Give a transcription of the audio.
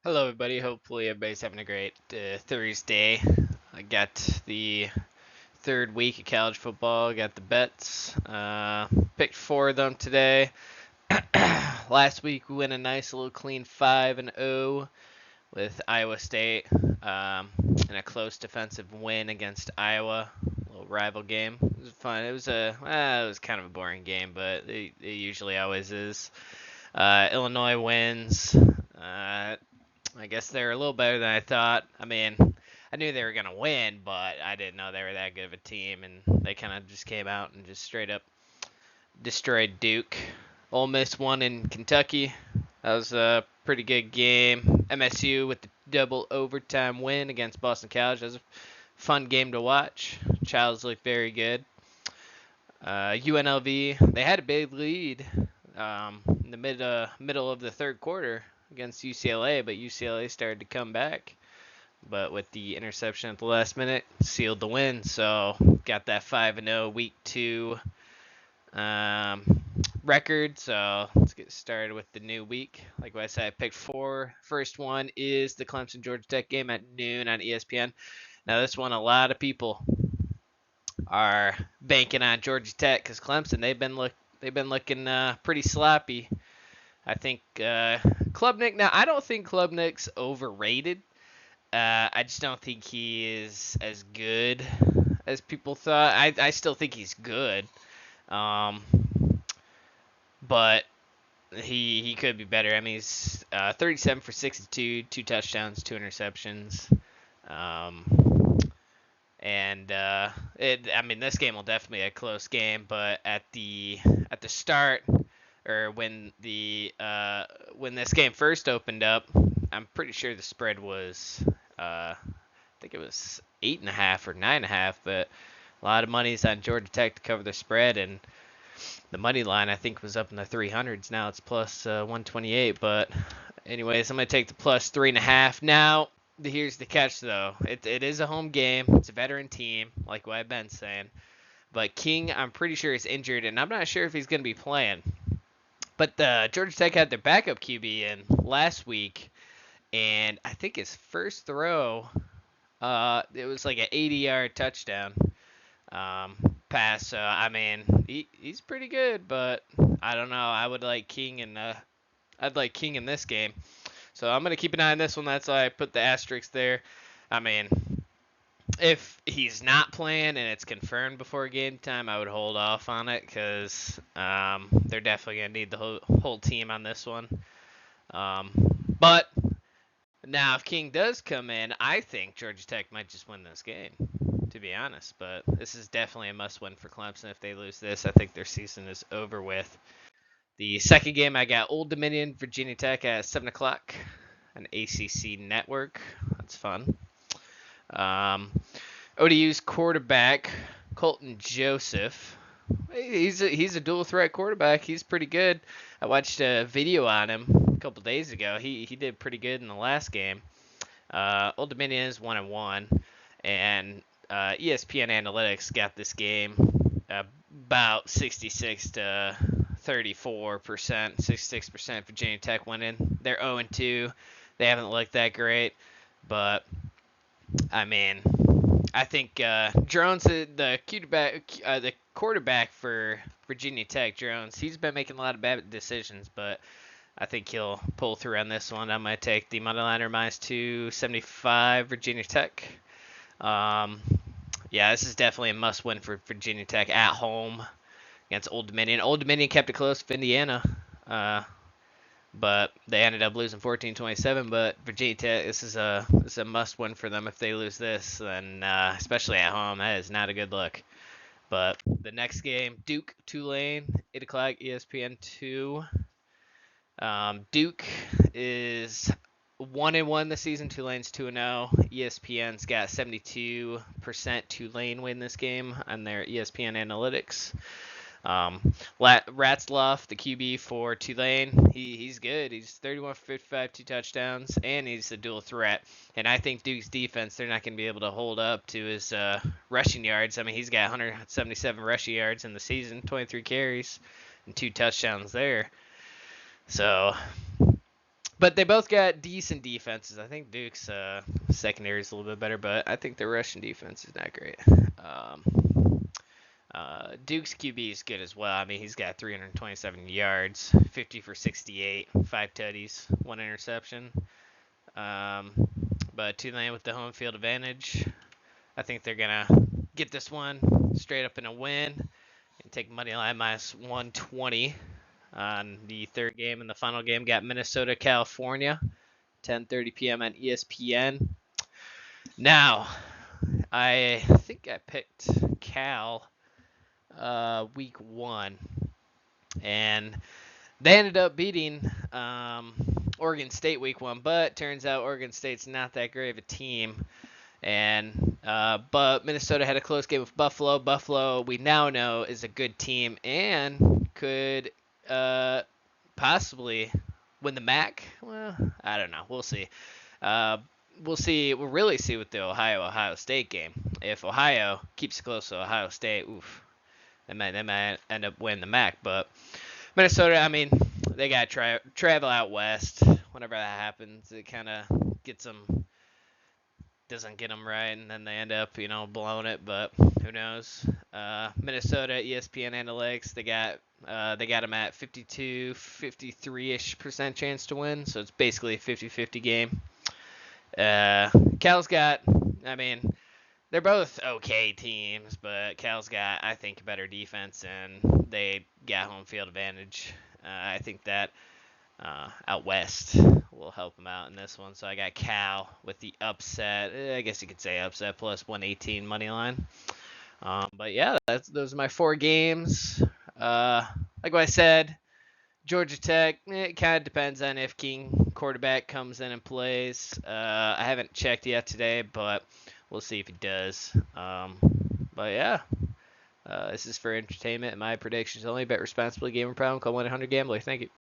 Hello, everybody. Hopefully, everybody's having a great Thursday. I got the third week of college football. I got the bets. Picked four of them today. Last week, we went a nice little clean 5-0 with Iowa State and a close defensive win against Iowa. A little rival game. It was fun. It was kind of a boring game, but it usually always is. Illinois wins. I guess they're a little better than I thought. I mean, I knew they were gonna win, but I didn't know they were that good of a team, and they kind of just came out and just straight up destroyed Duke. Ole Miss won in Kentucky. That was a pretty good game. MSU with the double overtime win against Boston College. That was a fun game to watch. Childs looked very good. UNLV, they had a big lead in the middle of the third quarter against UCLA, but UCLA started to come back. But with the interception at the last minute, sealed the win. So got that 5-0 week 2 record. So let's get started with the new week. Like I said, I picked four. First one is the Clemson Georgia Tech game at noon on ESPN. Now this one, a lot of people are banking on Georgia Tech because Clemson they've been looking pretty sloppy. I think Klubnik. Now I don't think Klubnik's overrated. I just don't think he is as good as people thought. I still think he's good, um, but he could be better. I mean, he's 37 for 62, two touchdowns, two interceptions. Um, and I mean, this game will definitely be a close game. But at the start, or when this game first opened up, I'm pretty sure the spread was I think it was 8.5 or 9.5. But a lot of money's on Georgia Tech to cover the spread, and the money line I think was up in the 300s. Now it's plus 128. But anyways, I'm gonna take the plus 3.5 now. Here's the catch, though. It is a home game. It's a veteran team, like what I've been saying. But King, I'm pretty sure, is injured, and I'm not sure if he's going to be playing. But Georgia Tech had their backup QB in last week, and I think his first throw, it was like an 80-yard touchdown um, pass. So I mean, he's pretty good, but I don't know. I'd like King in this game. So I'm gonna keep an eye on this one. That's why I put the asterisk there. I mean, if he's not playing and it's confirmed before game time, I would hold off on it because they're definitely gonna need the whole team on this one. Um, but now, if King does come in, I think Georgia Tech might just win this game, to be honest. But this is definitely a must-win for Clemson. If they lose this, I think their season is over with. The second game, I got Old Dominion, Virginia Tech at 7 o'clock, an ACC network. That's fun. Um, ODU's quarterback, Colton Joseph. He's a dual threat quarterback. He's pretty good. I watched a video on him a couple days ago. He did pretty good in the last game. Old Dominion is 1-1, and ESPN Analytics got this game about 66 to 34%, 66% Virginia Tech winning. They're 0-2. They haven't looked that great, but I mean, I think Jones, the quarterback for Virginia Tech, Jones, he's been making a lot of bad decisions, but I think he'll pull through on this one. I'm going to take the Moneyliner minus 275 Virginia Tech. Yeah, this is definitely a must-win for Virginia Tech at home against Old Dominion. Old Dominion kept it close with Indiana, but they ended up losing 14-27. But Virginia Tech, this is a must-win for them. If they lose this, then especially at home, that is not a good look. But the next game, Duke Tulane, 8 o'clock, ESPN2. Duke is 1-1 this season. Tulane's 2-0. ESPN's got 72% Tulane win this game on their ESPN analytics. Ratzloff, the QB for Tulane, he's good. He's 31 for 55, two touchdowns, and he's a dual threat. And I think Duke's defense, they're not going to be able to hold up to his rushing yards. I mean, he's got 177 rushing yards in the season, 23 carries, and two touchdowns there. So But they both got decent defenses. I think Duke's secondary is a little bit better, but I think the Russian defense is not great. Duke's QB is good as well. I mean, he's got 327 yards, 50 for 68, 5 tutties, 1 interception. But Tulane with the home field advantage. I think they're going to get this one straight up in a win and take money line minus 120 on the third game. And the final game got Minnesota, California, 10:30 p.m. on ESPN. Now, I think I picked Cal week 1, and they ended up beating Oregon State week 1, but turns out Oregon State's not that great of a team. And but Minnesota had a close game with Buffalo. Buffalo, we now know, is a good team and could possibly win the MAC. Well, I don't know. We'll see. We'll see. We'll really see with the Ohio State game. If Ohio keeps it close to Ohio State, oof, they might end up winning the MAC. But Minnesota, I mean, they got to travel out west. Whenever that happens, it kind of gets them. Doesn't get them right, and then they end up, blowing it. But who knows? Minnesota, ESPN Analytics, they got them at 52, 53-ish% chance to win. So it's basically a 50-50 game. Cal's got, I mean, they're both okay teams, but Cal's got, I think, better defense, and they got home field advantage. I think that out west will help them out in this one. So I got Cal with the upset. I guess you could say upset plus 118 money line. But yeah, those are my 4 games. Like what I said, Georgia Tech, it kind of depends on if King quarterback comes in and plays. I haven't checked yet today, but we'll see if he does. But yeah, this is for entertainment and my predictions only. Bet responsibly. Gamer problem. Call 1-800-GAMBLER. Thank you.